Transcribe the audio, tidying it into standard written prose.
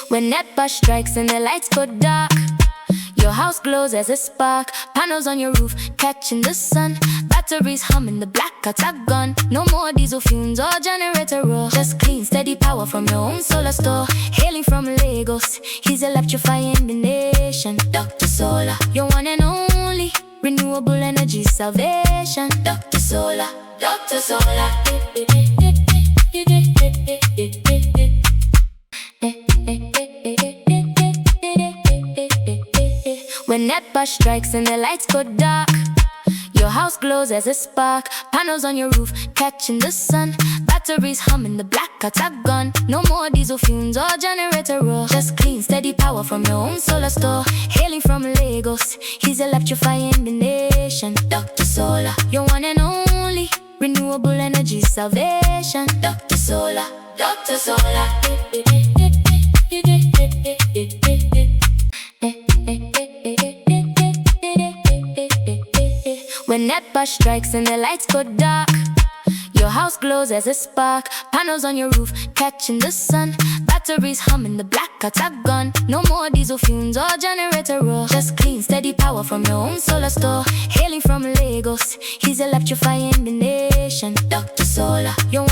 When that bus strikes and the lights go dark, your house glows as a spark. Panels on your roof catching the sun, batteries humming, the blackouts are gone. No more diesel fumes or generator roar, just clean, steady power from your own solar store. Hailing from Lagos, he's electrifying the nation. Dr. Solar, your one and only renewable energy salvation. Dr. Solar, Dr. Solar. When that bus strikes and the lights go dark, your house glows as a spark. Panels on your roof catching the sun, batteries humming, the blackouts are gone. No more diesel fumes or generator roar, just clean, steady power from your own solar store. Hailing from Lagos, he's electrifying the nation. Dr. Solar, your one and only renewable energy salvation. Dr. Solar, Dr. Solar. When that bus strikes and the lights go dark, your house glows as a spark. Panels on your roof catching the sun, batteries humming, the blackouts are gone. No more diesel fumes or generator roar, just clean, steady power from your own solar store. Hailing from Lagos, he's electrifying the nation. Dr. Solar, your